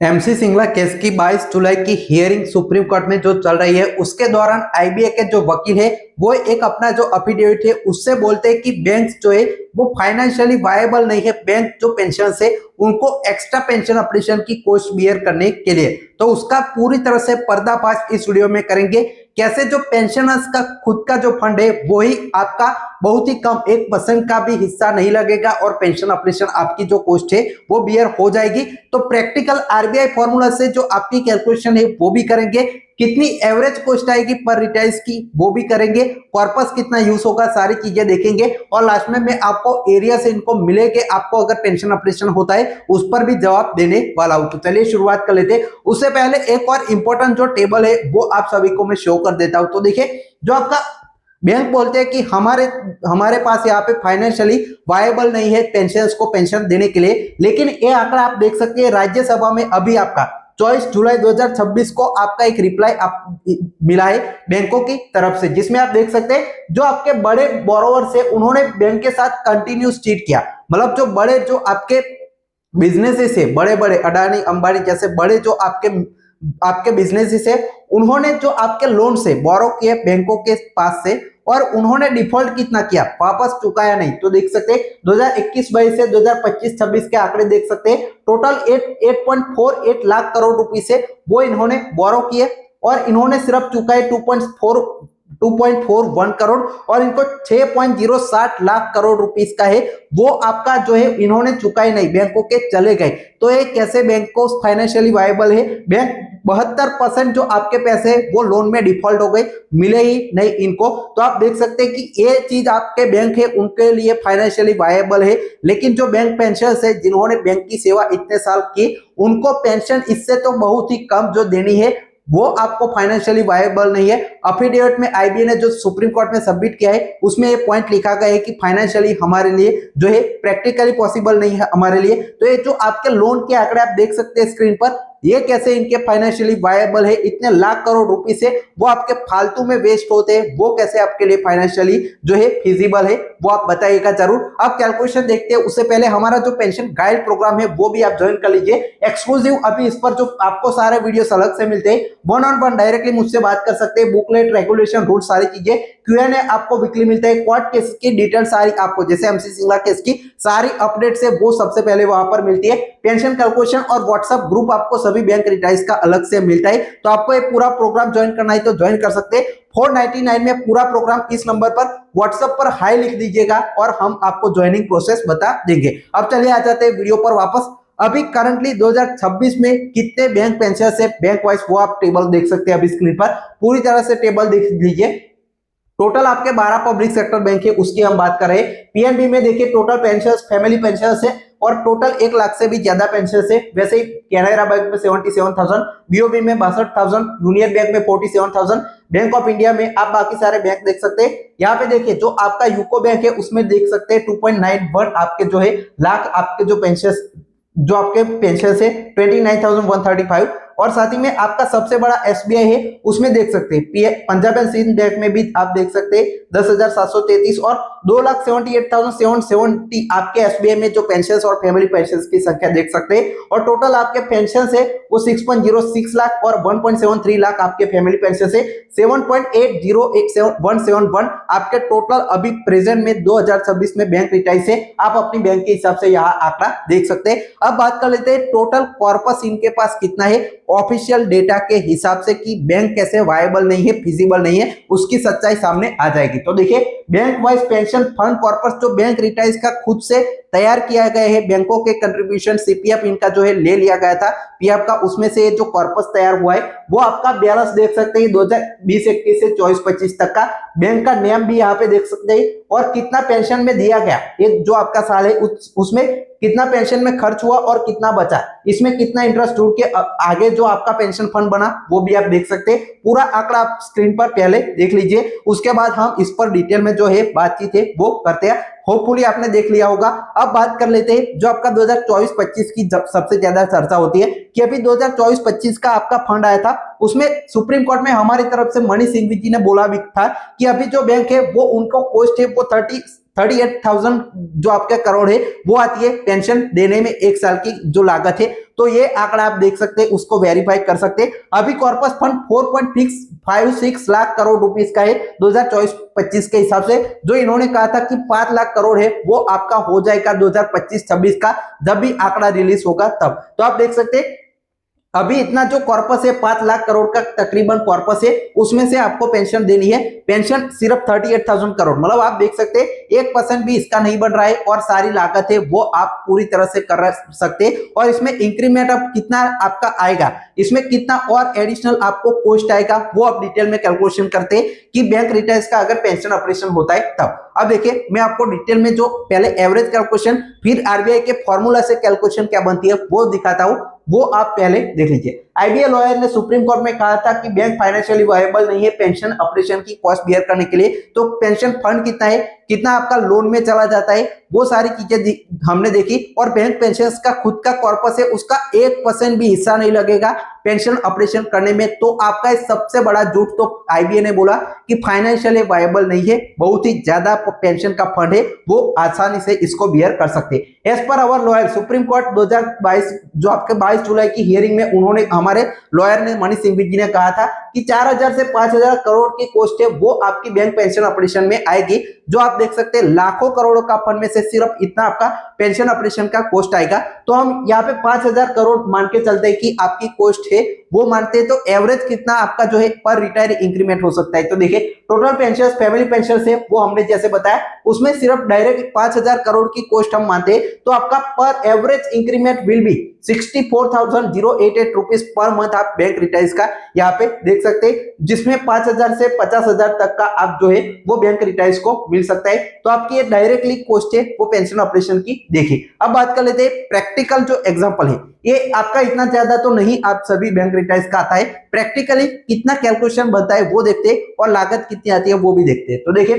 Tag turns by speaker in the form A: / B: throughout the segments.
A: MC Singla case की 22 जुलाई की hearing supreme court में जो चल रही है उसके दौरान आईबीए के जो वकील है वो एक अपना जो अफिडेविट है उससे बोलते हैं कि बैंक जो है वो फाइनेंशियली वायबल नहीं है। बैंक जो पेंशन है उनको एक्स्ट्रा पेंशन अपडेशन की कॉस्ट बियर करने के लिए, तो उसका पूरी तरह से पर्दाफाश इस वीडियो में करेंगे। कैसे जो पेंशनर्स का खुद का जो फंड है वो ही आपका बहुत ही कम 1% का भी हिस्सा नहीं लगेगा और पेंशन अपडेशन आपकी जो कॉस्ट है वो बियर हो जाएगी। तो प्रैक्टिकल आरबीआई फॉर्मूला से जो आपकी कैलकुलेशन है वो भी करेंगे, कितनी एवरेज कॉस्ट आएगी पर रिटायर्स की वो भी करेंगे, कॉर्पस कितना यूज होगा, सारी चीजें देखेंगे और लास्ट में मैं आपको एरिया से इनको मिलेंगे, आपको अगर पेंशन ऑपरेशन होता है उस पर भी जवाब देने वाला हूं। तो चलिए शुरुआत कर लेते हैं। उससे पहले एक और इंपॉर्टेंट जो टेबल है वो आप सभी को मैं शो कर देता हूं। तो देखिए, जो आपका बैंक बोलते हैं कि हमारे पास यहाँ पे फाइनेंशियली वायबल नहीं है पेंशन को पेंशन देने के लिए, लेकिन ये आंकड़ा आप देख सकते हैं राज्यसभा में अभी आपका 24 जुलाई 2026 को आपका एक रिप्लाई मिला है बैंकों की तरफ से, जिसमें आप देख सकते हैं जो आपके बड़े बोरोवर्स है उन्होंने बैंक के साथ कंटिन्यूस चीट किया। मतलब जो बड़े जो आपके बिजनेसेस है, बड़े बड़े अडानी अंबानी जैसे बड़े जो आपके बिजनेसेस है उन्होंने जो आपके लोन से बोरो किए बैंकों के पास से और उन्होंने डिफॉल्ट कितना किया, वापस चुकाया नहीं। तो देख सकते हैं 2021-22 से 2025-26 के आंकड़े देख सकते हैं, टोटल 8.48 लाख करोड़ रुपए से वो इन्होंने बोरो किए और इन्होंने सिर्फ चुकाए 2.41 करोड़ और इनको 6.060 लाख करोड़ रुपीस का है वो आपका जो है इन्होंने चुकाए नहीं, बैंकों के चले गए। तो ये कैसे बैंक को फाइनेंशियली वायबल है? बैंक 72% जो आपके पैसे वो लोन में डिफॉल्ट हो गए, मिले ही नहीं इनको। तो आप देख सकते हैं कि ये चीज आपके बैंक है उनके लिए फाइनेंशियली वायबल है, लेकिन जो बैंक पेंशन है जिन्होंने बैंक की सेवा इतने साल की उनको पेंशन इससे तो बहुत ही कम जो देनी है वो आपको फाइनेंशियली वायबल नहीं है। अफिडेविट में आईबीए ने जो सुप्रीम कोर्ट में सबमिट किया है उसमें ये पॉइंट लिखा गया है कि फाइनेंशियली हमारे लिए जो है प्रैक्टिकली पॉसिबल नहीं है हमारे लिए। तो ये जो आपके लोन के आंकड़े आप देख सकते हैं स्क्रीन पर, ये कैसे इनके फाइनेंशियली वायबल है, इतने लाख करोड़ रुपए से वो आपके फालतू में वेस्ट होते हैं, वो कैसे आपके लिए फाइनेंशियली जो है फिजिबल है वो आप बताइएगा जरूर। आप कैलकुलेशन देखते हैं उससे पहले हमारा जो पेंशन गाइड प्रोग्राम है वो भी आप ज्वाइन कर लीजिए, एक्सक्लूसिव। अभी इस पर जो आपको सारे वीडियोस अलग से मिलते हैं, वन ऑन वन डायरेक्टली मुझसे बात कर सकते हैं, बुकलेट रेगुलेशन रूल सारी चीजें, क्यूएनए आपको वीकली मिलता है, कोर्ट केस की डिटेल सारी आपको जैसे एमसी सिंगला केस की सारी अपडेट्स है वो सबसे पहले वहां पर मिलती है। पेंशन कैलकुलेशन और व्हाट्सएप ग्रुप आपको सभी बैंक रिटायर्स का अलग से मिलता है। तो आपको ये पूरा प्रोग्राम ज्वाइन करना है तो ज्वाइन कर सकते हैं। 499 में पूरा प्रोग्राम इस नंबर पर व्हाट्सएप पर हाई लिख दीजिएगा और हम आपको ज्वाइनिंग प्रोसेस बता देंगे। अब चलिए आ जाते हैं वीडियो पर वापस। अभी करंटली 2026 में कितने बैंक पेंशन है बैंक वाइज वो आप टेबल देख सकते हैं अभी स्क्रीन पर, पूरी तरह से टेबल देख लीजिए। टोटल आपके 12 पब्लिक सेक्टर बैंक है उसकी हम बात कर रहे हैं। पीएनबी में देखिए टोटल पेंशन फैमिली पेंशन है और टोटल 1 लाख से भी ज्यादा पेंशन है। वैसे ही कैनरा बैंक में 77,000, बीओबी में 62,000, यूनियन बैंक में 47,000, बैंक ऑफ इंडिया में आप बाकी सारे बैंक देख सकते हैं। यहाँ पे देखिए जो आपका यूको बैंक है उसमें देख सकते हैं 2.91 आपके जो है लाख आपके जो पेंशन जो आपके पेंशन है 29,135 और साथ ही में आपका सबसे बड़ा एसबीआई है उसमें देख सकते हैं पंजाब एंड सिंध बैंक में भी आप देख सकते हैं 10,733 और 2,78,770 आपके एसबीआई में जो पेंशन और फैमिली पेंशन की संख्या देख सकते हैं। और टोटल आपके पेंशन है वो 6.06 लाख और 1.73 लाख आपके फैमिली पेंशन से 7.808171 आपके टोटल अभी प्रेजेंट में 2026 में बैंक रिटायर्स है। आप अपनी बैंक के हिसाब से यहाँ आंकड़ा देख सकते हैं। अब बात कर लेते हैं टोटल कॉर्पस इनके पास कितना है ऑफिशियल डेटा के हिसाब से कि बैंक कैसे वायबल नहीं है, फिजिबल नहीं है, उसकी सच्चाई सामने आ जाएगी। तो देखिए bank wise pension fund corpus जो बैंक रिटायर्स का खुद से तैयार किया गया है, बैंकों के कंट्रीब्यूशन सीपीएफ इनका जो है ले लिया गया था पीएफ का, उसमें से जो कॉर्पस तैयार हुआ है वो आपका बैलेंस देख सकते हैं 2020-21 से 24-25 तक का। बैंक का नेम भी यहाँ पे देख सकते हैं और कितना पेंशन में दिया गया, ये जो आपका साल है उसमें कितना पेंशन में खर्च हुआ और कितना बचा, इसमें कितना इंटरेस्ट जुड़ के आगे जो आपका पेंशन फंड बना वो भी आप देख सकते हैं। पूरा आंकड़ा आप स्क्रीन पर पहले देख लीजिए, उसके बाद हम इस पर डिटेल में जो है बातचीत है वो करते हैं। होपफुली आपने देख लिया होगा। अब बात कर लेते हैं जो आपका 2024-25 की सबसे ज्यादा चर्चा होती है कि अभी 2024-25 का आपका फंड आया था, उसमें सुप्रीम कोर्ट में हमारी तरफ से मनीष सिंघवी जी ने बोला भी था कि अभी जो बैंक है वो उनको कॉस्ट है वो 38,000 जो आपका करोड़ है वो आती है पेंशन देने में एक साल की जो लागत है। तो ये आंकड़ा आप देख सकते हैं, उसको वेरीफाई कर सकते हैं। अभी corpus fund 4.56 lakh crore rupees का है 2024-25 के हिसाब से। जो इन्होंने कहा था कि 5 लाख करोड़ है वो आपका हो जाएगा 2025-26 का, जब भी आंकड़ा रिलीज होगा तब। तो आप देख सकते हैं अभी इतना जो कॉर्पस है 5 लाख करोड़ का तकरीबन कॉर्पस है, उसमें से आपको पेंशन देनी है। पेंशन सिर्फ 38,000 करोड़, मतलब आप देख सकते हैं 1% भी इसका नहीं बन रहा है और सारी लागत है वो आप पूरी तरह से कर सकते हैं। और इसमें इंक्रीमेंट अब कितना आपका आएगा, इसमें कितना और एडिशनल आपको कॉस्ट आएगा वो आप डिटेल में कैलकुलेशन करते हैं कि बैंक रिटायर्स का अगर पेंशन ऑपरेशन होता है तब। अब देखिए मैं आपको डिटेल में जो पहले एवरेज कैलकुलेशन फिर आरबीआई के फॉर्मूला से कैलकुलेशन क्या बनती है वो दिखाता हूं, वो आप पहले देख लीजिए। आईबीए लॉयर ने सुप्रीम कोर्ट में कहा था कि बैंक फाइनेंशियली वायबल नहीं है पेंशन ऑपरेशन की कॉस्ट बियर करने के लिए। तो पेंशन फंड कितना है, कितना आपका लोन में चला जाता है, वो सारी चीजें हमने देखी। और बैंक पेंशन का खुद का कॉर्पस है, उसका 1% भी हिस्सा नहीं लगेगा पेंशन ऑपरेशन करने में। तो आपका सबसे बड़ा झूठ तो आईबीए ने बोला कि फाइनेंशियली वायबल नहीं है, बहुत ही ज्यादा पेंशन का फंड है, वो आसानी से इसको बियर कर सकते हैं। एज पर अवर लॉयर सुप्रीम कोर्ट 2022 जो आपके 22 जुलाई की हियरिंग में उन्होंने हमारे लॉयर ने मनीष सिंघवी जी ने कहा था कि 4,000 से 5,000 करोड़ की कॉस्ट है वो आपकी बैंक पेंशन ऑपरेशन में आएगी। जो आप देख सकते हैं लाखों करोड़ों का फंड में से सिर्फ इतना आपका पेंशन ऑपरेशन का कॉस्ट आएगा। तो हम यहाँ पे 5,000 करोड़ मान के चलते हैं कि आपकी कॉस्ट है वो मानते हैं। तो एवरेज कितना आपका जो है पर रिटायर इंक्रीमेंट हो सकता है। तो देखिए टोटल पेंशन फैमिली पेंशन है वो हमने जैसे बताया, उसमें सिर्फ डायरेक्ट 5,000 करोड़ की कॉस्ट हम मानते हैं। तो आपका पर average increment will be 64,088 rupees per month आप बैंक रिटायर्स का यहाँ पे देख सकते हैं, जिसमें 5,000 से 50,000 तक का आप जो है वो बैंक रिटायर्स को मिल सकता है। तो आपकी ये डायरेक्टली कॉस्ट है वो पेंशन ऑपरेशन की। देखिए अब बात कर लेते हैं प्रैक्टिकल जो एग्जांपल है, ये आपका इतना ज्यादा तो नहीं आप सभी बैंक रिटायर्स का आता है, प्रैक्टिकली कितना कैलकुलेशन बनता है वो देखते हैं और लागत कितनी आती है वो भी देखते हैं। तो देखिए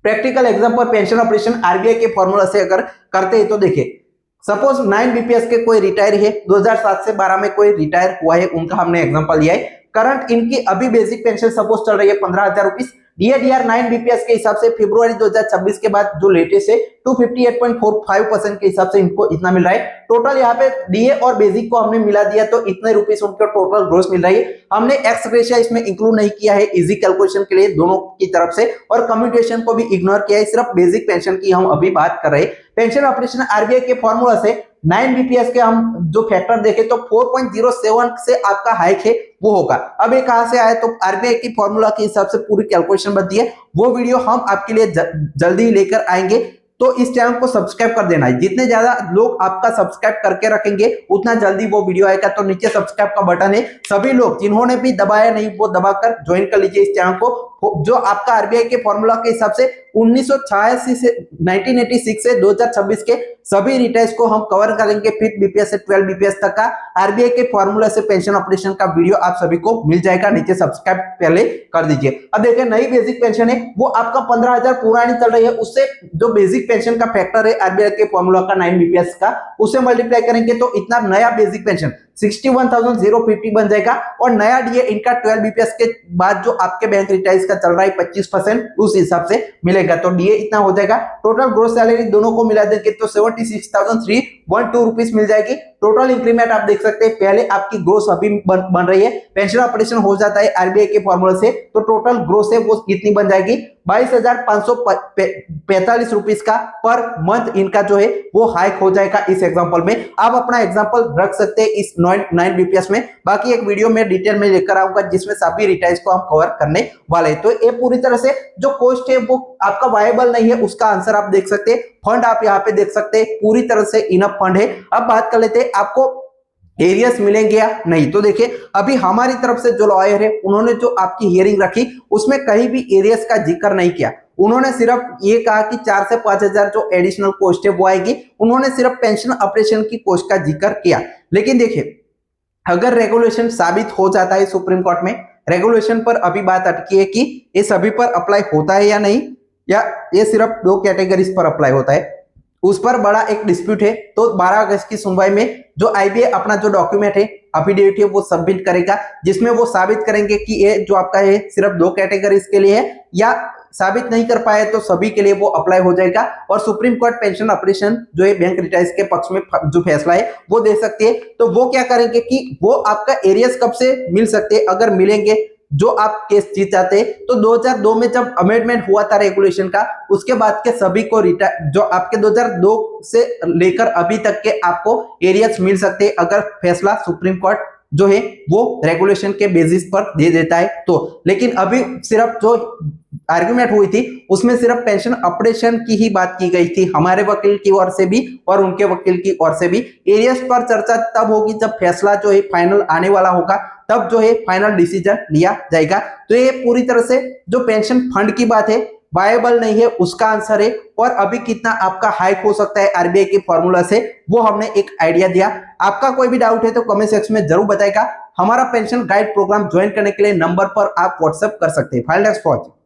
A: practical example pension operation RBI के फॉर्मूला से अगर करते हैं तो देखिए सपोज 9 बीपीएस के कोई रिटायर है, 2007 से 12 में कोई रिटायर हुआ है, उनका हमने एग्जांपल लिया है। करंट इनकी अभी बेसिक पेंशन सपोज चल रही है 15,000 रुपीज। डीएडीआर 9 बीपीएस के हिसाब से फरवरी 2026 के बाद जो लेटेस्ट है 258.45% के हिसाब से इनको इतना मिल रहा है। टोटल यहाँ पे डीए और बेसिक को हमने मिला दिया तो इतने रुपीस उनको टोटल ग्रोस मिल रही है। हमने एक्स ग्रेशिया इसमें इंक्लूड नहीं किया है इजी कैलकुलेशन के लिए दोनों की तरफ से, और कम्युटेशन को भी इग्नोर किया है, सिर्फ बेसिक पेंशन की हम अभी बात कर रहे हैं। पेंशन ऑपरेशन आरबीआई के फॉर्मूला से 9 बीपीएस के हम जो फैक्टर देखें तो 4.07 से आपका हाइक है वो होगा। अब ये कहां से आया, तो आरबीआई की फॉर्मूला के हिसाब से पूरी कैलकुलेशन बनती है। वो वीडियो हम आपके लिए जल्दी लेकर आएंगे, तो इस चैनल को सब्सक्राइब कर देना है। जितने ज्यादा लोग आपका सब्सक्राइब करके रखेंगे उतना जल्दी वो वीडियो आएगा। तो नीचे सब्सक्राइब का बटन है, सभी लोग जिन्होंने भी दबाया नहीं वो दबाकर ज्वाइन कर लीजिए इस चैनल को। जो आपका आरबीआई के फॉर्मूला के हिसाब से 1986 से 1986 से 2026 के सभी रिटायर्स को हम कवर करेंगे। 5 बीपीएस से 12 बीपीएस तक का आरबीआई के फॉर्मूला से पेंशन ऑपरेशन का वीडियो आप सभी को मिल जाएगा। नीचे सब्सक्राइब पहले कर दीजिए। अब देखिए नई बेसिक पेंशन है वो आपका 15,000 पुरानी चल रही है, उससे जो बेसिक पेंशन का फैक्टर है आरबीआई के फॉर्मूला का 9 बीपीएस का, उसे मल्टीप्लाई करेंगे तो इतना नया बेसिक पेंशन 61,050 बन जाएगा। और नया डीए इनका 12 बीपीएस के बाद जो आपके बैंक रिटायर्स का चल रहा है 25%, उस हिसाब से मिलेगा। तो डीए इतना हो जाएगा। टोटल ग्रोस सैलरी दोनों को मिला देंगे तो 76,312 रुपीस मिल जाएगी। टोटल इंक्रीमेंट आप देख सकते हैं, पहले आपकी ग्रोस अभी बन रही है, पेंशन ऑपरेशन हो जाता है आरबीआई के फॉर्मूला से, तो टोटल ग्रोस है वो कितनी बन जाएगी 22,545 रुपीस का पर मंथ इनका जो है वो हाइक हो जाएगा इस एग्जांपल में। आप अपना एग्जांपल रख सकते हैं इस 9 बीपीएस में। बाकी एक वीडियो में डिटेल में लेकर आऊंगा जिसमें सभी रिटायर्स को हम कवर करने वाले हैं। तो ये पूरी तरह से जो कॉस्ट है वो आपका वायबल नहीं है, उसका आंसर आप देख सकते हैं। फंड आप यहाँ पे देख सकते हैं, पूरी तरह से इनफ फंड है। अब बात कर लेते हैं आपको एरियस मिलेंगे या नहीं। तो देखिए अभी हमारी तरफ से जो लॉयर है उन्होंने जो आपकी हियरिंग रखी उसमें कहीं भी एरियस का जिक्र नहीं किया। उन्होंने सिर्फ ये कहा कि 4 से 5,000 जो एडिशनल कॉस्ट है वो आएगी। उन्होंने सिर्फ पेंशन ऑपरेशन की कॉस्ट का जिक्र किया। लेकिन देखिए अगर रेगुलेशन साबित हो जाता है सुप्रीम कोर्ट में, रेगुलेशन पर अभी बात अटकी है कि ये सभी पर अप्लाई होता है या नहीं, या ये सिर्फ 2 कैटेगरीज पर अप्लाई होता है, उस पर बड़ा एक डिस्प्यूट है। तो 12 अगस्त की सुनवाई में जो आईबीए अपना जो डॉक्यूमेंट है एफिडेविट है वो सबमिट करेगा, जिसमें वो साबित करेंगे कि ये जो आपका है सिर्फ 2 कैटेगरीज के लिए है या साबित नहीं कर पाए तो सभी के लिए वो अप्लाई हो जाएगा और सुप्रीम कोर्ट पेंशन ऑपरेशन जो है बैंक रिटायर्स के पक्ष में जो फैसला है वो दे सकती है। तो वो क्या करेंगे कि वो आपका एरियर्स कब से मिल सकते हैं, अगर मिलेंगे जो आप केस जीत जाते हैं तो 2002 में जब अमेंडमेंट हुआ था रेगुलेशन का, उसके बाद के सभी को जो आपके 2002 से लेकर अभी तक के आपको एरियर्स मिल सकते हैं अगर फैसला सुप्रीम कोर्ट जो है वो रेगुलेशन के बेसिस पर दे देता है तो। लेकिन अभी सिर्फ जो आर्ग्यूमेंट हुई थी उसमें सिर्फ पेंशन ऑपरेशन की ही बात की गई थी, हमारे वकील की ओर से भी और उनके वकील की ओर से भी। एरियर्स पर चर्चा तब होगी जब फैसला जो है फाइनल आने वाला होगा, तब जो है फाइनल डिसीजन लिया जाएगा। तो ये पूरी तरह से जो पेंशन फंड की बात है वायबल नहीं है उसका आंसर है, और अभी कितना आपका हाइक हो सकता है आरबीआई के फॉर्मूला से वो हमने एक आइडिया दिया। आपका कोई भी डाउट है तो कमेंट सेक्शन में जरूर बताएगा। हमारा पेंशन गाइड प्रोग्राम ज्वाइन करने के लिए नंबर पर आप व्हाट्सएप कर सकते हैं। फाइल डेस्क पहुंचे।